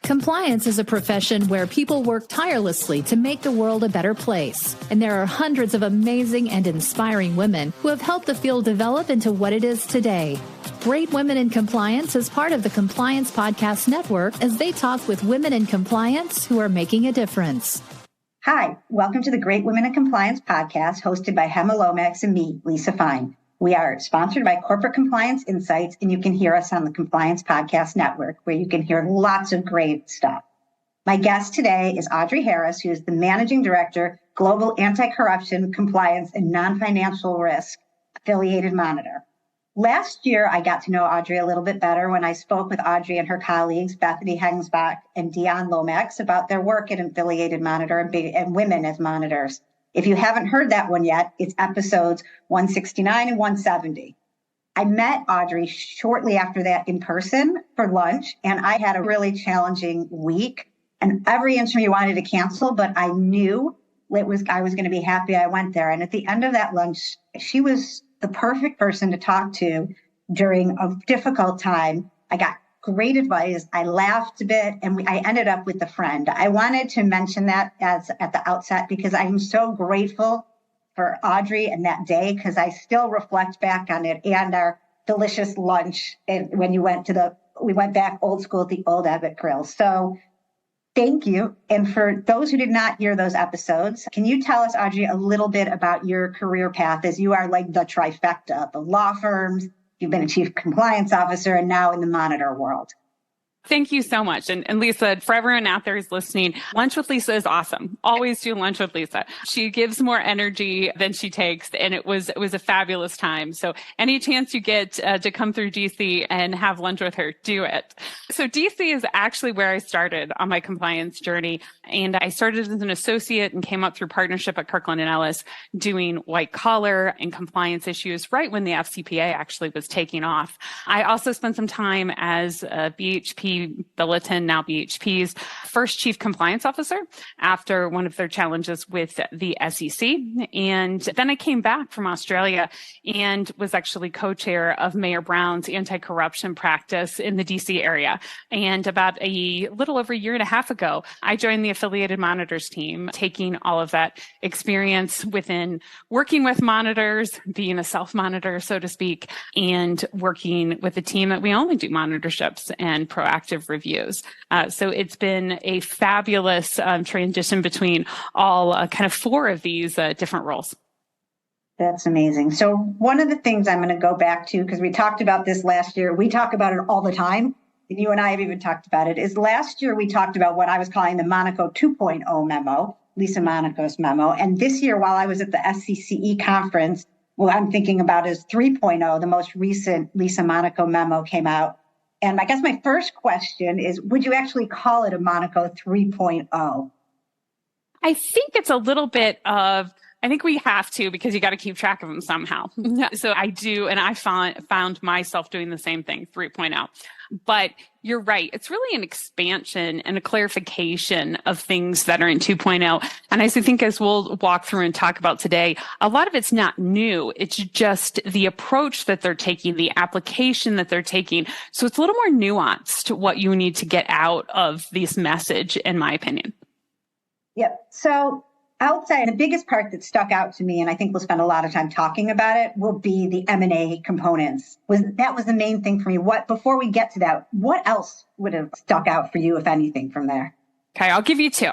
Compliance is a profession where people work tirelessly to make the world a better place. And there are hundreds of amazing and inspiring women who have helped the field develop into what it is today. Great Women in Compliance is part of the Compliance Podcast Network as they talk with women in compliance who are making a difference. Hi, welcome to the Great Women in Compliance podcast hosted by Hema Lomax and me, Lisa Fine. We are sponsored by Corporate Compliance Insights, and you can hear us on the Compliance Podcast Network, where you can hear lots of great stuff. My guest today is Audrey Harris, who is the Managing Director, Global Anti-Corruption, Compliance, and Non-Financial Risk Affiliated Monitor. Last year, I got to know Audrey a little bit better when I spoke with Audrey and her colleagues, Bethany Hengsbach and Dion Lomax, about their work at Affiliated Monitor and women as monitors. If you haven't heard that one yet, it's episodes 169 and 170. I met Audrey shortly after that in person for lunch, and I had a really challenging week. And every interview wanted to cancel, but I knew I was going to be happy I went there. And at the end of that lunch, she was the perfect person to talk to during a difficult time. I got great advice. I laughed a bit, and I ended up with a friend. I wanted to mention that at the outset because I'm so grateful for Audrey and that day, because I still reflect back on it and our delicious lunch. And when we went back old school at the old Abbott Grill. So thank you. And for those who did not hear those episodes, can you tell us, Audrey, a little bit about your career path, as you are like the trifecta, the law firms, you've been a chief compliance officer, and now in the monitor world? Thank you so much. And Lisa, for everyone out there who's listening, Lunch with Lisa is awesome. Always do Lunch with Lisa. She gives more energy than she takes, and it was a fabulous time. So any chance you get to come through DC and have lunch with her, do it. So DC is actually where I started on my compliance journey. And I started as an associate and came up through partnership at Kirkland & Ellis doing white collar and compliance issues right when the FCPA actually was taking off. I also spent some time as a BHP Billiton, now BHP's first chief compliance officer after one of their challenges with the SEC. And then I came back from Australia and was actually co-chair of Mayor Brown's anti-corruption practice in the DC area. And about a little over a year and a half ago, I joined the Affiliated Monitors team, taking all of that experience within working with monitors, being a self-monitor, so to speak, and working with a team that we only do monitorships and proactive reviews. So it's been a fabulous transition between all kind of four of these different roles. That's amazing. So one of the things I'm going to go back to, because we talked about this last year, we talk about it all the time, and you and I have even talked about it, is last year we talked about what I was calling the Monaco 2.0 memo, Lisa Monaco's memo. And this year, while I was at the SCCE conference, what I'm thinking about is 3.0, the most recent Lisa Monaco memo came out. And I guess my first question is, would you actually call it a Monaco 3.0? I think it's a little bit of, I think we have to, because you got to keep track of them somehow. So I do, and I found myself doing the same thing, 3.0. But you're right. It's really an expansion and a clarification of things that are in 2.0. And I think as we'll walk through and talk about today, a lot of it's not new. It's just the approach that they're taking, the application that they're taking. So it's a little more nuanced to what you need to get out of this message, in my opinion. Yep. So outside, the biggest part that stuck out to me, and I think we'll spend a lot of time talking about it, will be the M&A components. That was the main thing for me. Before we get to that, what else would have stuck out for you, if anything, from there? Okay, I'll give you two.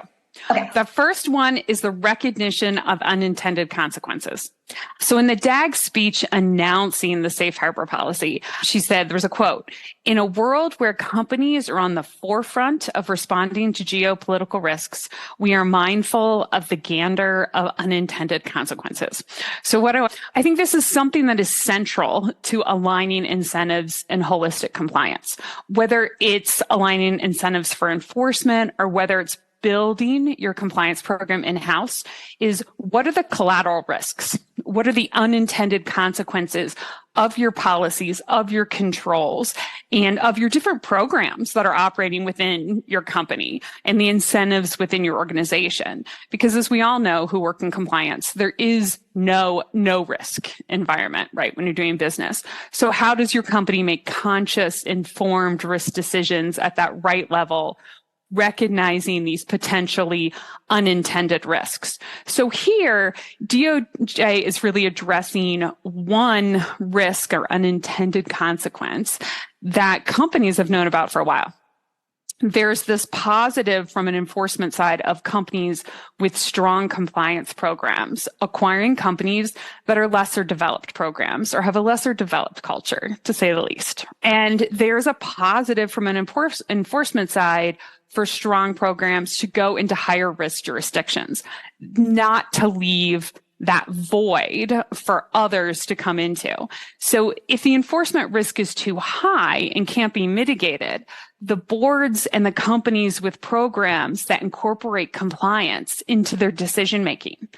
Okay. The first one is the recognition of unintended consequences. So in the DAG speech announcing the safe harbor policy, she said, there was a quote, "In a world where companies are on the forefront of responding to geopolitical risks, we are mindful of the gander of unintended consequences." So I think this is something that is central to aligning incentives and holistic compliance, whether it's aligning incentives for enforcement or whether it's building your compliance program in-house, is what are the collateral risks? What are the unintended consequences of your policies, of your controls, and of your different programs that are operating within your company and the incentives within your organization? Because as we all know who work in compliance, there is no risk environment, right, when you're doing business. So how does your company make conscious, informed risk decisions at that right level recognizing these potentially unintended risks. So here, DOJ is really addressing one risk or unintended consequence that companies have known about for a while. There's this positive from an enforcement side of companies with strong compliance programs, acquiring companies that are lesser developed programs or have a lesser developed culture, to say the least. And there's a positive from an enforcement side for strong programs to go into higher risk jurisdictions, not to leave that void for others to come into. So if the enforcement risk is too high and can't be mitigated, the boards and the companies with programs that incorporate compliance into their decision making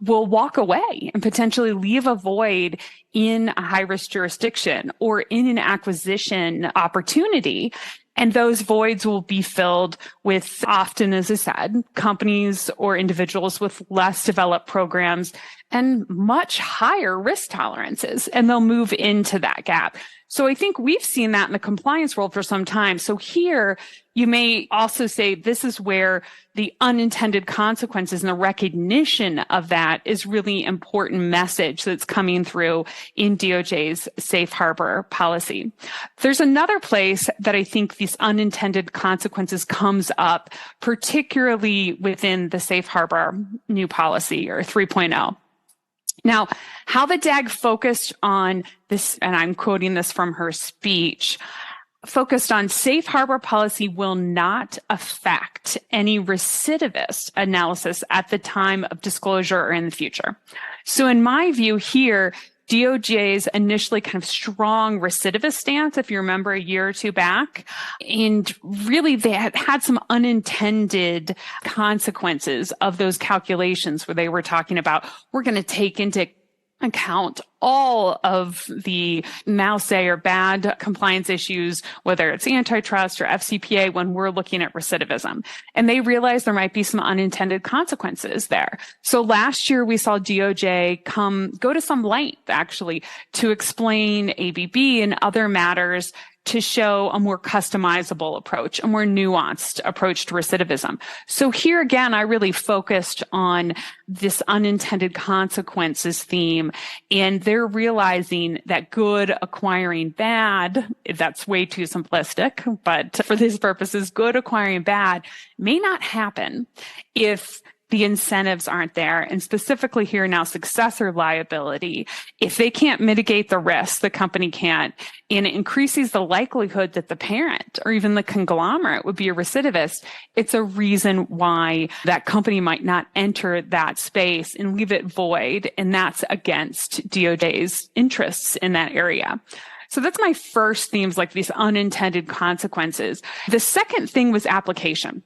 will walk away and potentially leave a void in a high risk jurisdiction or in an acquisition opportunity. And those voids will be filled with, often, as I said, companies or individuals with less developed programs and much higher risk tolerances, and they'll move into that gap. So I think we've seen that in the compliance world for some time. So here, you may also say this is where the unintended consequences and the recognition of that is really important message that's coming through in DOJ's safe harbor policy. There's another place that I think these unintended consequences comes up, particularly within the safe harbor new policy or 3.0. Now, how the DAG focused on this, and I'm quoting this from her speech, focused on safe harbor policy will not affect any recidivist analysis at the time of disclosure or in the future. So in my view here, DOJ's initially kind of strong recidivist stance, if you remember a year or two back, and really they had some unintended consequences of those calculations where they were talking about, we're going to take into account all of the now say or bad compliance issues, whether it's antitrust or FCPA, when we're looking at recidivism. And they realized there might be some unintended consequences there. So last year we saw DOJ go to some length actually to explain ABB and other matters to show a more customizable approach, a more nuanced approach to recidivism. So here again, I really focused on this unintended consequences theme, and they're realizing that good acquiring bad, that's way too simplistic, but for these purposes, good acquiring bad may not happen if the incentives aren't there, and specifically here now successor liability, if they can't mitigate the risk, the company can't, and it increases the likelihood that the parent or even the conglomerate would be a recidivist, it's a reason why that company might not enter that space and leave it void, and that's against DOJ's interests in that area. So that's my first themes, like these unintended consequences. The second thing was application.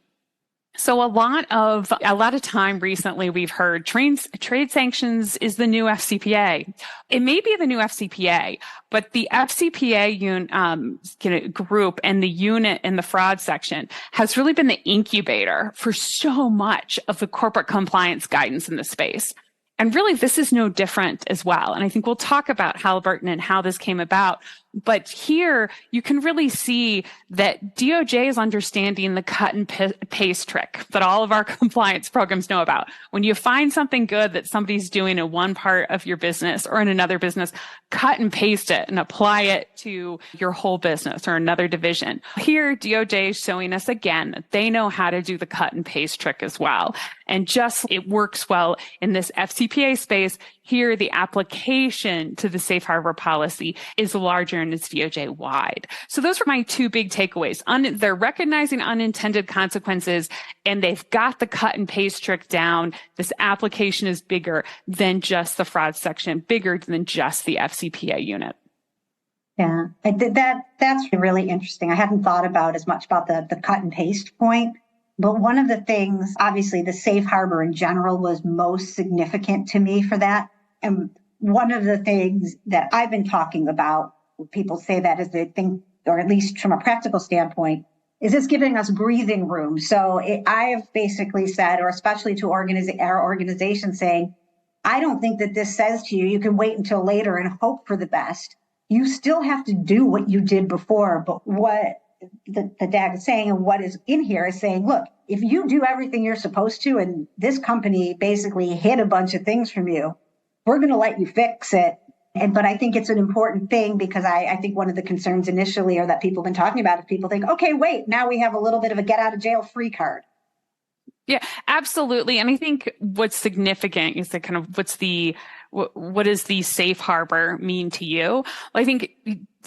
So a lot of time recently we've heard trade sanctions is the new FCPA. It may be the new FCPA, but the FCPA group and the unit in the fraud section has really been the incubator for so much of the corporate compliance guidance in the space. And really, this is no different as well. And I think we'll talk about Halliburton and how this came about. But here, you can really see that DOJ is understanding the cut and paste trick that all of our compliance programs know about. When you find something good that somebody's doing in one part of your business or in another business, cut and paste it and apply it to your whole business or another division. Here, DOJ is showing us again that they know how to do the cut and paste trick as well. And just it works well in this FCPA space. Here, the application to the safe harbor policy is larger and it's DOJ wide. So those are my two big takeaways. They're recognizing unintended consequences, and they've got the cut and paste trick down. This application is bigger than just the fraud section, bigger than just the FCPA unit. Yeah, that's really interesting. I hadn't thought about as much about the cut and paste point. But one of the things, obviously, the safe harbor in general was most significant to me for that. And one of the things that I've been talking about, people say that is they think, or at least from a practical standpoint, is this giving us breathing room? So I have basically said, or especially to our organization, saying, I don't think that this says to you, you can wait until later and hope for the best. You still have to do what you did before. But what the DAG is saying and what is in here is saying, look, if you do everything you're supposed to, and this company basically hid a bunch of things from you, we're going to let you fix it. But I think it's an important thing because I think one of the concerns initially, or that people have been talking about, is people think, okay, wait, now we have a little bit of a get out of jail free card. Yeah, absolutely. And I think what's significant is that kind of what does the safe harbor mean to you? Well, I think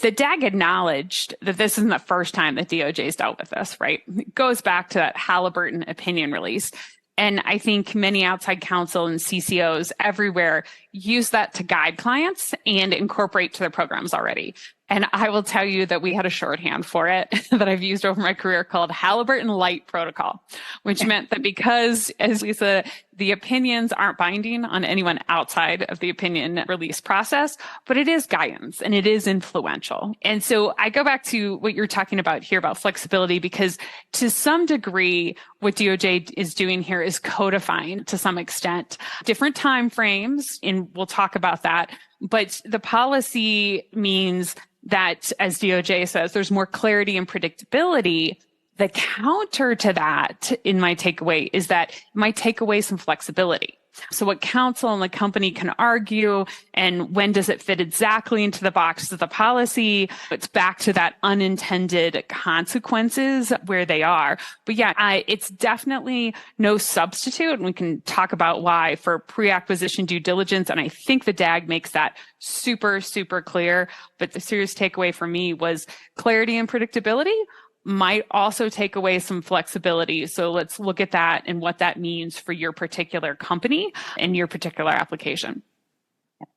the DAG acknowledged that this isn't the first time that DOJ's dealt with this, right? It goes back to that Halliburton opinion release. And I think many outside counsel and CCOs everywhere use that to guide clients and incorporate to their programs already. And I will tell you that we had a shorthand for it that I've used over my career called Halliburton Light Protocol, which meant that because, as Lisa, the opinions aren't binding on anyone outside of the opinion release process, but it is guidance and it is influential. And so I go back to what you're talking about here about flexibility, because to some degree, what DOJ is doing here is codifying to some extent different timeframes, and we'll talk about that. But the policy means that, as DOJ says, there's more clarity and predictability. The counter to that, in my takeaway, is that it might take away some flexibility. So what counsel and the company can argue, and when does it fit exactly into the box of the policy? It's back to that unintended consequences where they are. But yeah, it's definitely no substitute. And we can talk about why for pre-acquisition due diligence. And I think the DAG makes that super, super clear. But the serious takeaway for me was clarity and predictability might also take away some flexibility. So let's look at that and what that means for your particular company and your particular application.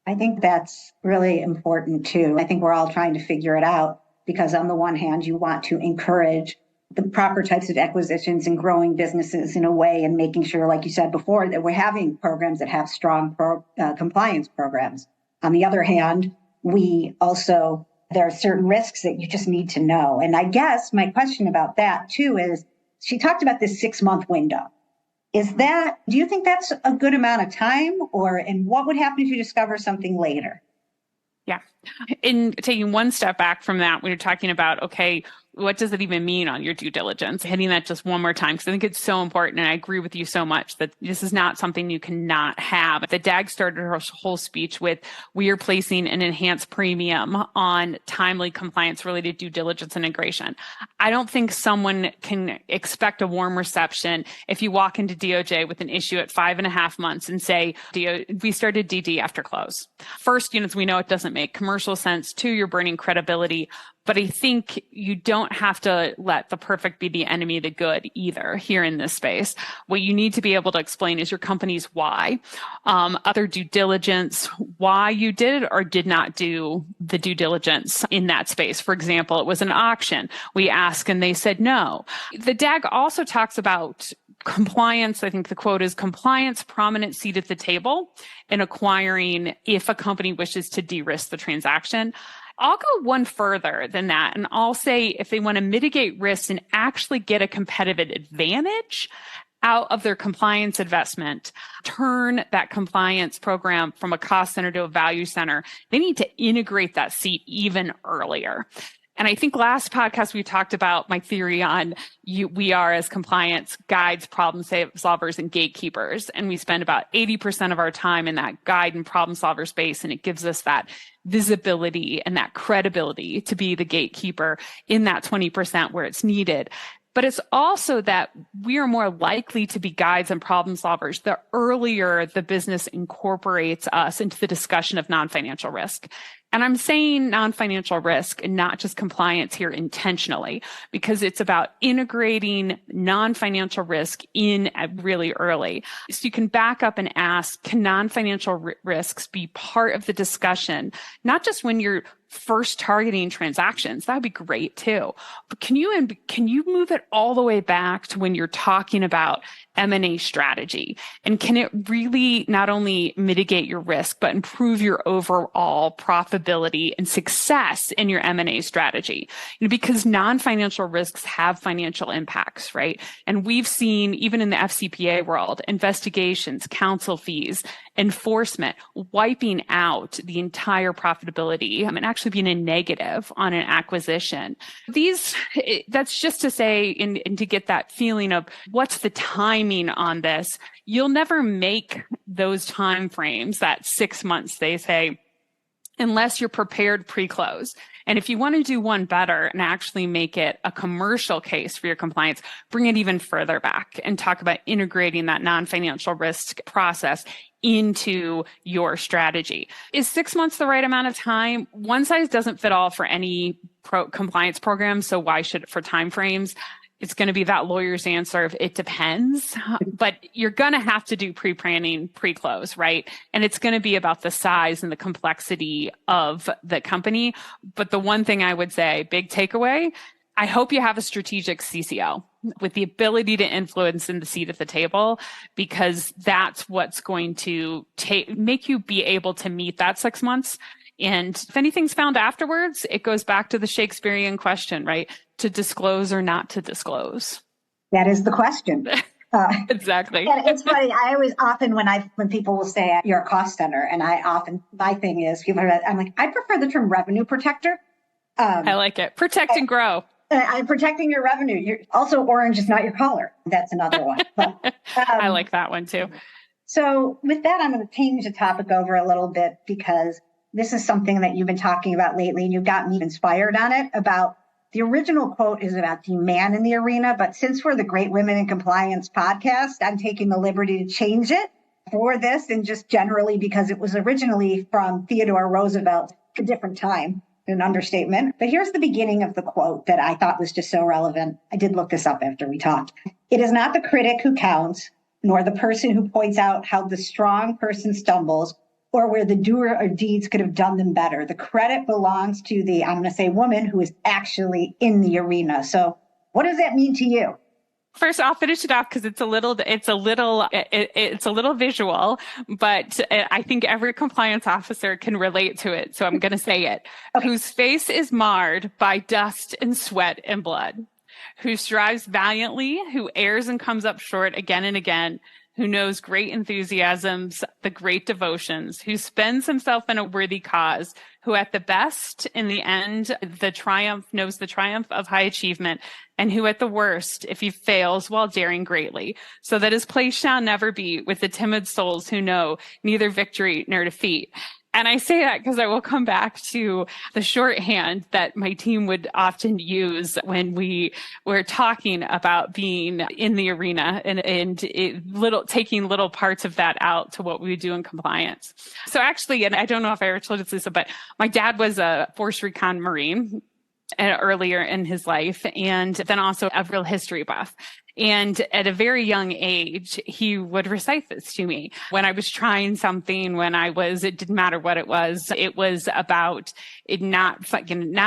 I think that's really important too. I think we're all trying to figure it out because on the one hand, you want to encourage the proper types of acquisitions and growing businesses in a way and making sure, like you said before, that we're having programs that have strong compliance programs. On the other hand, there are certain risks that you just need to know. And I guess my question about that too is, she talked about this 6-month window. Do you think that's a good amount of time, and what would happen if you discover something later? Yeah. In taking one step back from that, when you're talking about, okay, what does it even mean on your due diligence? Hitting that just one more time, because I think it's so important. And I agree with you so much that this is not something you cannot have. The DAG started her whole speech with, we are placing an enhanced premium on timely compliance related due diligence and integration. I don't think someone can expect a warm reception if you walk into DOJ with an issue at 5.5 months and say, we started DD after close. First, as we know, it doesn't make commercial sense. 2, you're burning credibility. But I think you don't have to let the perfect be the enemy of the good either here in this space. What you need to be able to explain is your company's why, other due diligence, why you did or did not do the due diligence in that space. For example, it was an auction. We asked and they said no. The DAG also talks about compliance. I think the quote is compliance, prominent seat at the table in acquiring if a company wishes to de-risk the transaction. I'll go one further than that. And I'll say if they want to mitigate risks and actually get a competitive advantage out of their compliance investment, turn that compliance program from a cost center to a value center, they need to integrate that seat even earlier. And I think last podcast, we talked about my theory on we are as compliance guides, problem solvers, and gatekeepers. And we spend about 80% of our time in that guide and problem solver space. And it gives us that visibility and that credibility to be the gatekeeper in that 20% where it's needed. But it's also that we are more likely to be guides and problem solvers the earlier the business incorporates us into the discussion of non-financial risk. And I'm saying non-financial risk and not just compliance here intentionally, because it's about integrating non-financial risk in really early. So you can back up and ask, can non-financial risks be part of the discussion, not just when you're first targeting transactions? That would be great too. But can you move it all the way back to when you're talking about M&A strategy? And can it really not only mitigate your risk, but improve your overall profitability profitability and success in your M&A strategy. Because non-financial risks have financial impacts, right? And we've seen, even in the FCPA world, investigations, counsel fees, enforcement, wiping out the entire profitability and actually being a negative on an acquisition. That's just to say, and to get that feeling of what's the timing on this. You'll never make those time frames, that 6 months, they say, unless you're prepared pre-close. And if you want to do one better and actually make it a commercial case for your compliance, bring it even further back and talk about integrating that non-financial risk process into your strategy. Is 6 months the right amount of time? One size doesn't fit all for any compliance program. So why should it for timeframes? It's going to be that lawyer's answer of it depends, but you're going to have to do pre-planning, pre-close, right? And it's going to be about the size and the complexity of the company. But the one thing I would say, big takeaway, I hope you have a strategic CCO with the ability to influence in the seat at the table, because that's what's going to make you be able to meet that 6 months. And if anything's found afterwards, it goes back to the Shakespearean question, right? To disclose or not to disclose? That is the question. Exactly. And it's funny. I always often, when people will say you're a cost center, and my thing is, I'm like, I prefer the term revenue protector. I like it. Protect and grow. I'm protecting your revenue. You're also, orange is not your color. That's another one. But, I like that one too. So with that, I'm going to change the topic over a little bit, because this is something that you've been talking about lately, and you've gotten me inspired on it. About the original quote is about the man in the arena, but since we're the Great Women in Compliance podcast, I'm taking the liberty to change it for this, and just generally because it was originally from Theodore Roosevelt, a different time, an understatement. But here's the beginning of the quote that I thought was just so relevant. I did look this up after we talked. It is not the critic who counts, nor the person who points out how the strong person stumbles, or where the doer or deeds could have done them better. The credit belongs to the, I'm going to say, woman who is actually in the arena. So what does that mean to you? First, I'll finish it off because it's a little visual, but I think every compliance officer can relate to it. So I'm going to say it. Okay. Whose face is marred by dust and sweat and blood, who strives valiantly, who errs and comes up short again and again, who knows great enthusiasms, the great devotions, who spends himself in a worthy cause, who at the best, in the end, knows the triumph of high achievement, and who at the worst, if he fails while daring greatly, so that his place shall never be with the timid souls who know neither victory nor defeat. And I say that because I will come back to the shorthand that my team would often use when we were talking about being in the arena and taking little parts of that out to what we would do in compliance. So actually, and I don't know if I ever told you this, Lisa, but my dad was a Force Recon Marine earlier in his life, and then also a real history buff. And at a very young age, he would recite this to me when I was trying something, it didn't matter what it was about it, not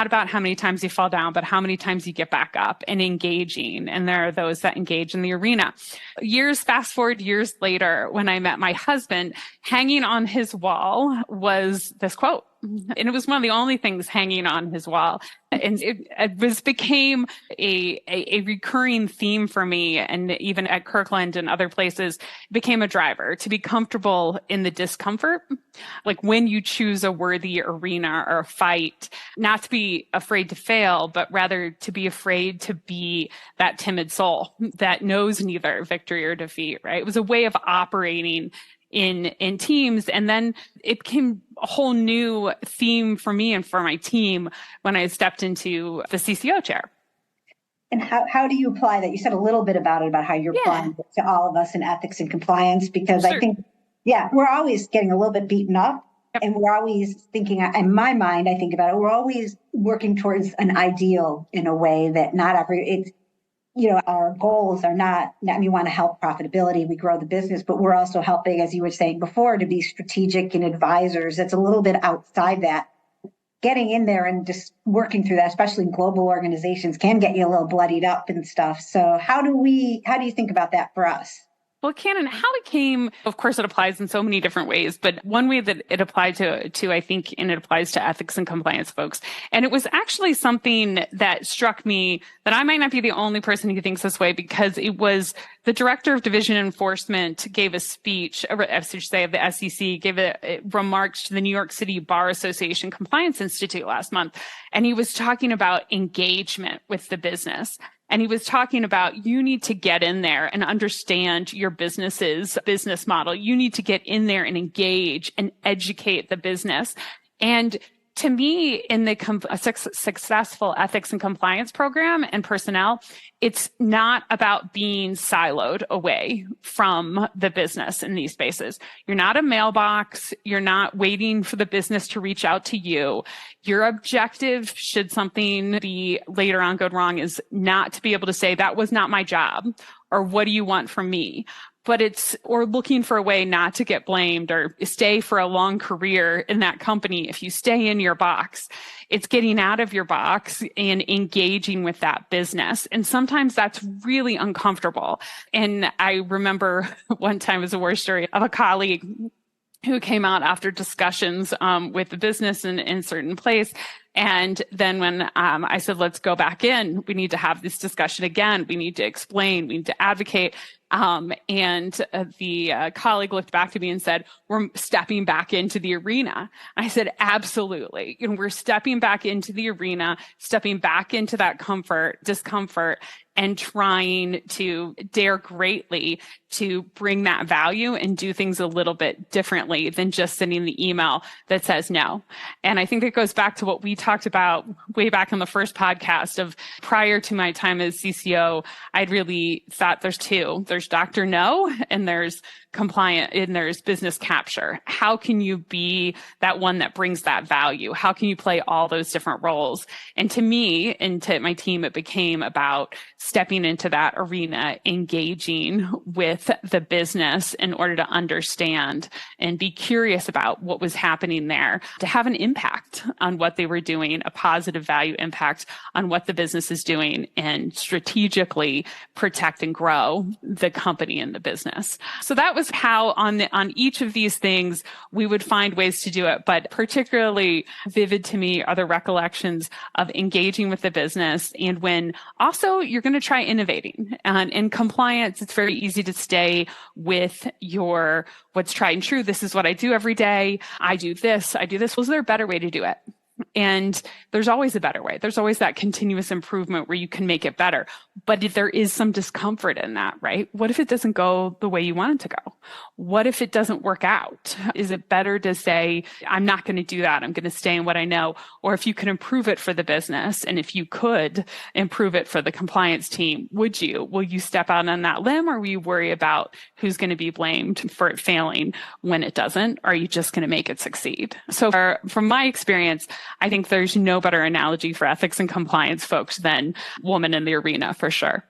about how many times you fall down, but how many times you get back up and engaging. And there are those that engage in the arena. Fast forward years later, when I met my husband, hanging on his wall was this quote. And it was one of the only things hanging on his wall. And it became a recurring theme for me. And even at Kirkland and other places, it became a driver to be comfortable in the discomfort. Like when you choose a worthy arena or a fight, not to be afraid to fail, but rather to be afraid to be that timid soul that knows neither victory or defeat, right? It was a way of operating in teams. And then it became a whole new theme for me and for my team when I stepped into the CCO chair. And how do you apply that? You said a little bit about it, about how you're applying it to all of us in ethics and compliance, because sure. I think, we're always getting a little bit beaten up. Yep. And we're always thinking, in my mind, I think about it, we're always working towards an ideal in a way that our goals are not, we want to help profitability, we grow the business, but we're also helping, as you were saying before, to be strategic and advisors. It's a little bit outside that. Getting in there and just working through that, especially in global organizations, can get you a little bloodied up and stuff. So how do you think about that for us? Well, Cannon, how it came, of course, it applies in so many different ways, but one way that it applied to, I think, and it applies to ethics and compliance folks. And it was actually something that struck me that I might not be the only person who thinks this way, because it was the director of division enforcement gave a speech, I should say, of the SEC, gave remarks to the New York City Bar Association Compliance Institute last month. And he was talking about engagement with the business. And he was talking about, you need to get in there and understand your business's business model. You need to get in there and engage and educate the business. And to me, in the successful ethics and compliance program and personnel, it's not about being siloed away from the business in these spaces. You're not a mailbox. You're not waiting for the business to reach out to you. Your objective, should something be later on go wrong, is not to be able to say, that was not my job, or what do you want from me? But or looking for a way not to get blamed or stay for a long career in that company. If you stay in your box, it's getting out of your box and engaging with that business. And sometimes that's really uncomfortable. And I remember one time, as a war story, of a colleague who came out after discussions with the business in a certain place. And then when I said, let's go back in, we need to have this discussion again. We need to explain, we need to advocate. And the colleague looked back to me and said, we're stepping back into the arena. I said, absolutely. We're stepping back into the arena, stepping back into that discomfort, and trying to dare greatly to bring that value and do things a little bit differently than just sending the email that says no. And I think it goes back to what we talked about way back in the first podcast of, prior to my time as CCO, I'd really thought there's two. There's Dr. No, and there's compliant, and there's business capture. How can you be that one that brings that value? How can you play all those different roles? And to me and to my team, it became about stepping into that arena, engaging with the business in order to understand and be curious about what was happening there, to have an impact on what they were doing, a positive value impact on what the business is doing, and strategically protect and grow the company and the business. So that was how on each of these things we would find ways to do it. But particularly vivid to me are the recollections of engaging with the business, and when also you're going to try innovating. And in compliance, it's very easy to stay with your what's tried and true. This is what I do every day. I do this. Was there a better way to do it? And there's always a better way. There's always that continuous improvement where you can make it better. But if there is some discomfort in that, right? What if it doesn't go the way you want it to go? What if it doesn't work out? Is it better to say, I'm not going to do that. I'm going to stay in what I know? Or if you can improve it for the business, and if you could improve it for the compliance team, would you? Will you step out on that limb, or will you worry about who's going to be blamed for it failing when it doesn't? Or are you just going to make it succeed? So from my experience, I think there's no better analogy for ethics and compliance folks than woman in the arena, for sure.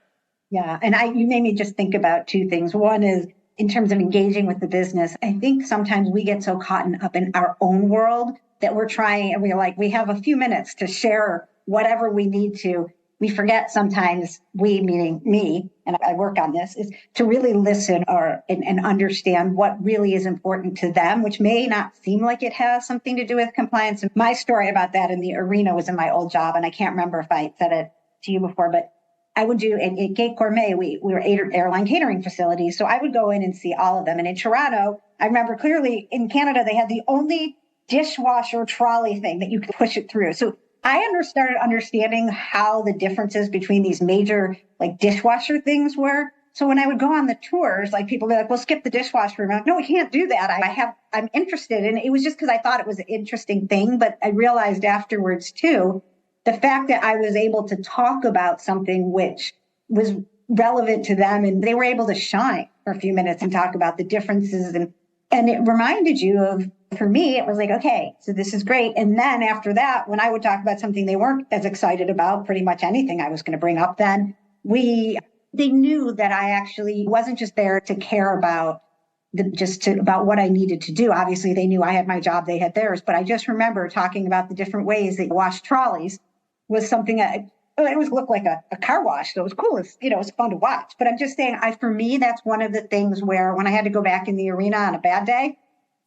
Yeah. And you made me just think about two things. One is, in terms of engaging with the business, I think sometimes we get so caught up in our own world that we're trying, and we're like, we have a few minutes to share whatever we need to. We forget sometimes, we, meaning me, and I work on this, is to really listen and understand what really is important to them, which may not seem like it has something to do with compliance. And my story about that in the arena was in my old job, and I can't remember if I said it to you before, but I would do at Gate Gourmet, we were airline catering facilities. So I would go in and see all of them. And in Toronto, I remember clearly, in Canada, they had the only dishwasher trolley thing that you could push it through. So I started understanding how the differences between these major dishwasher things were. So when I would go on the tours, people would be like, well, skip the dishwasher. I'm like, no, we can't do that. I'm interested. And it was just because I thought it was an interesting thing. But I realized afterwards too, the fact that I was able to talk about something which was relevant to them, and they were able to shine for a few minutes and talk about the differences. And it reminded you of, for me, it was like, okay, so this is great. And then after that, when I would talk about something they weren't as excited about, pretty much anything I was going to bring up, then they knew that I actually wasn't just there to care about about what I needed to do. Obviously, they knew I had my job, they had theirs. But I just remember talking about the different ways they washed trolleys was something that it always looked like a car wash. So it was cool. It's fun to watch. But I'm just saying, for me, that's one of the things where when I had to go back in the arena on a bad day,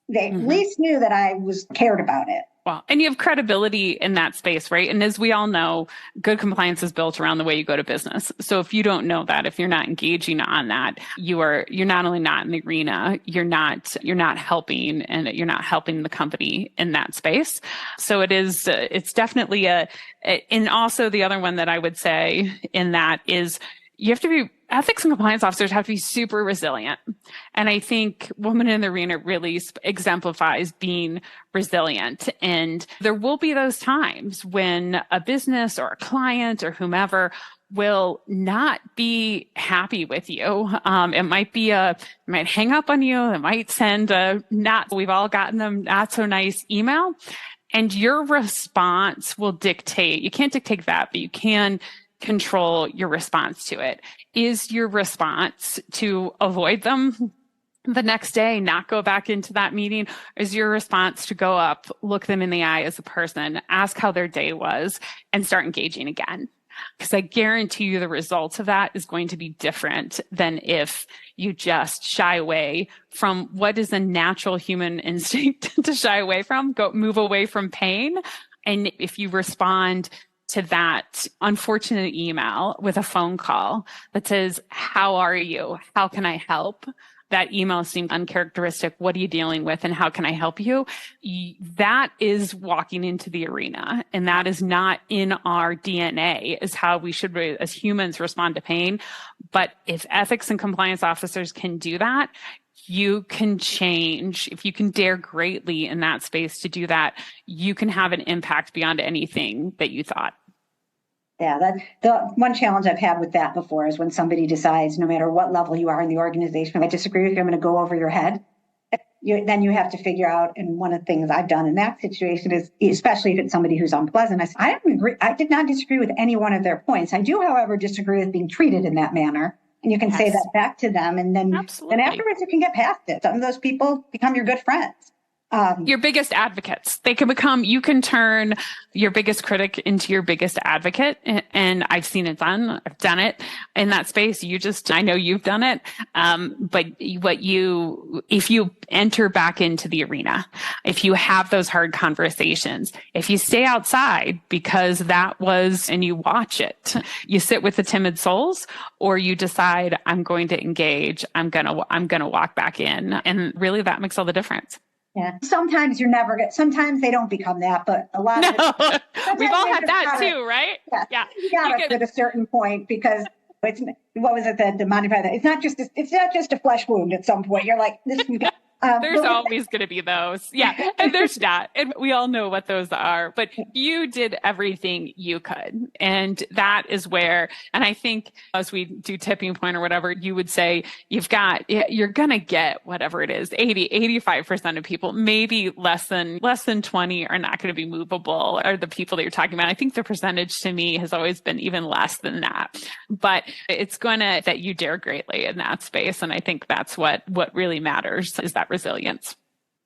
they at least knew that I was cared about it. Well, and you have credibility in that space, right? And as we all know, good compliance is built around the way you go to business. So if you don't know that, if you're not engaging on that, you're not only not in the arena, you're not helping, and you're not helping the company in that space. So it's definitely and also the other one that I would say in that is ethics and compliance officers have to be super resilient. And I think Woman in the Arena really exemplifies being resilient. And there will be those times when a business or a client or whomever will not be happy with you. It might hang up on you. It might send we've all gotten them not so nice email. And your response will dictate, you can't dictate that, but you can control your response to it. Is your response to avoid them the next day, not go back into that meeting? Is your response to go up, look them in the eye as a person, ask how their day was, and start engaging again? Because I guarantee you the results of that is going to be different than if you just shy away from what is a natural human instinct to shy away from, move away from pain. And if you respond to that unfortunate email with a phone call that says, how are you? How can I help? That email seemed uncharacteristic. What are you dealing with? And how can I help you? That is walking into the arena. And that is not in our DNA, is how we should, as humans, respond to pain. But if ethics and compliance officers can do that, you can change. If you can dare greatly in that space to do that, you can have an impact beyond anything that you thought. Yeah, the one challenge I've had with that before is when somebody decides, no matter what level you are in the organization, if I disagree with you, I'm going to go over your head. Then you have to figure out, and one of the things I've done in that situation is, especially if it's somebody who's unpleasant, I don't agree. I did not disagree with any one of their points. I do, however, disagree with being treated in that manner. And you can say that back to them, and then afterwards you can get past it. Some of those people become your good friends. Your biggest advocates. You can turn your biggest critic into your biggest advocate. And I've seen it done. I've done it in that space. I know you've done it. But if you enter back into the arena, if you have those hard conversations, if you stay outside because and you watch it, you sit with the timid souls, or you decide, I'm going to engage, I'm going to walk back in. And really that makes all the difference. Yeah. Sometimes sometimes they don't become that, but a lot of it. We've all had that too, right? Yeah. You got it at a certain point, because what was it that the Monty Python? It's not just a flesh wound at some point. You're like, this. There's always going to be those. Yeah. And there's not. And we all know what those are, but you did everything you could. And that is where, and I think as we do tipping point or whatever, you would say you're going to get whatever it is, 85% of people, maybe less than 20 are not going to be movable, or the people that you're talking about. I think the percentage to me has always been even less than that, but it's that you dare greatly in that space. And I think that's what really matters, is that resilience.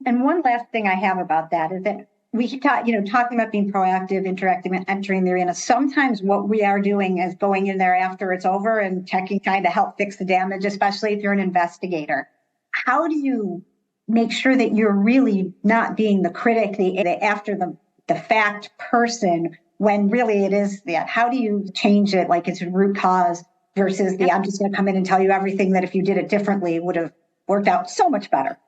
And one last thing I have about that is that we keep talking about being proactive, interacting, and entering the arena. Sometimes what we are doing is going in there after it's over and checking, trying to help fix the damage, especially if you're an investigator. How do you make sure that you're really not being the critic, the after the fact person, when really it is that? How do you change it like it's a root cause versus I'm just going to come in and tell you everything that if you did it differently would have worked out so much better?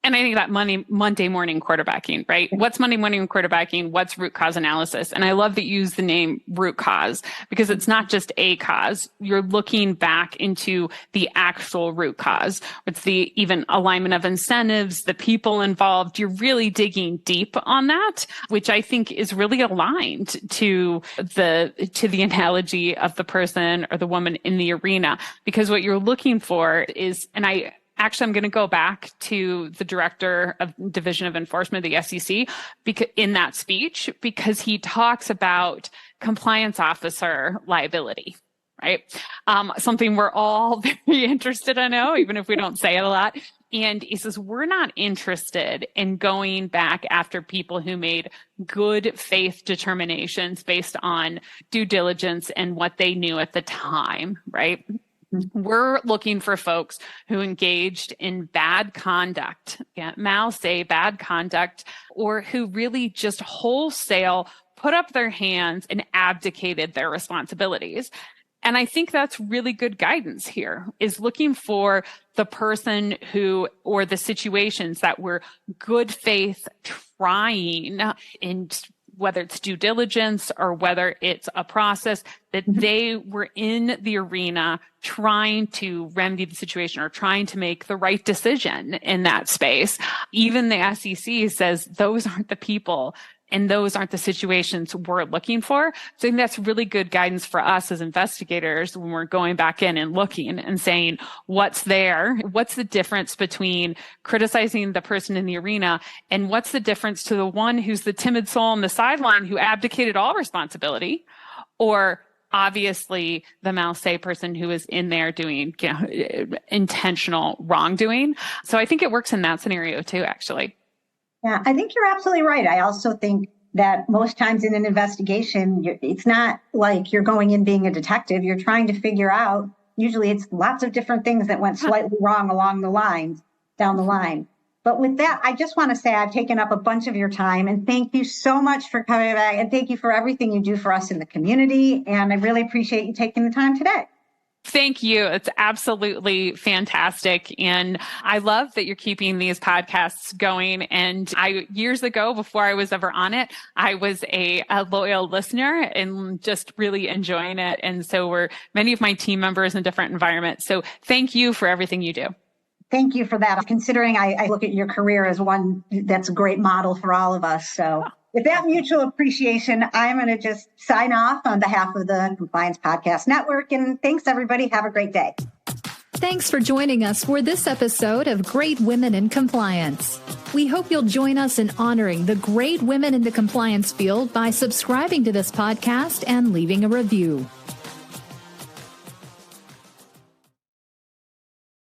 And I think that Monday morning quarterbacking, right? What's Monday morning quarterbacking? What's root cause analysis? And I love that you use the name root cause, because it's not just a cause. You're looking back into the actual root cause. It's the even alignment of incentives, the people involved. You're really digging deep on that, which I think is really aligned to the analogy of the person or the woman in the arena, because what you're looking for is, I'm going to go back to the director of Division of Enforcement of the SEC in that speech, because he talks about compliance officer liability, right? Something we're all very interested in, I know, even if we don't say it a lot. And he says, we're not interested in going back after people who made good faith determinations based on due diligence and what they knew at the time, right? We're looking for folks who engaged in bad conduct, say bad conduct, or who really just wholesale put up their hands and abdicated their responsibilities. And I think that's really good guidance here, is looking for the person who, or the situations that were good faith trying, in whether it's due diligence or whether it's a process, that they were in the arena trying to remedy the situation or trying to make the right decision in that space. Even the SEC says those aren't the people and those aren't the situations we're looking for. So I think that's really good guidance for us as investigators when we're going back in and looking and saying, what's there? What's the difference between criticizing the person in the arena and what's the difference to the one who's the timid soul on the sideline who abdicated all responsibility, or obviously the say person who is in there doing intentional wrongdoing. So I think it works in that scenario too, actually. Yeah, I think you're absolutely right. I also think that most times in an investigation, it's not like you're going in being a detective. You're trying to figure out, usually it's lots of different things that went slightly wrong along the lines, down the line. But with that, I just want to say I've taken up a bunch of your time, and thank you so much for coming back, and thank you for everything you do for us in the community. And I really appreciate you taking the time today. Thank you. It's absolutely fantastic. And I love that you're keeping these podcasts going. And years ago, before I was ever on it, I was a loyal listener and just really enjoying it. And so were many of my team members in different environments. So thank you for everything you do. Thank you for that. Considering I look at your career as one that's a great model for all of us. So with that mutual appreciation, I'm going to just sign off on behalf of the Compliance Podcast Network. And thanks, everybody. Have a great day. Thanks for joining us for this episode of Great Women in Compliance. We hope you'll join us in honoring the great women in the compliance field by subscribing to this podcast and leaving a review.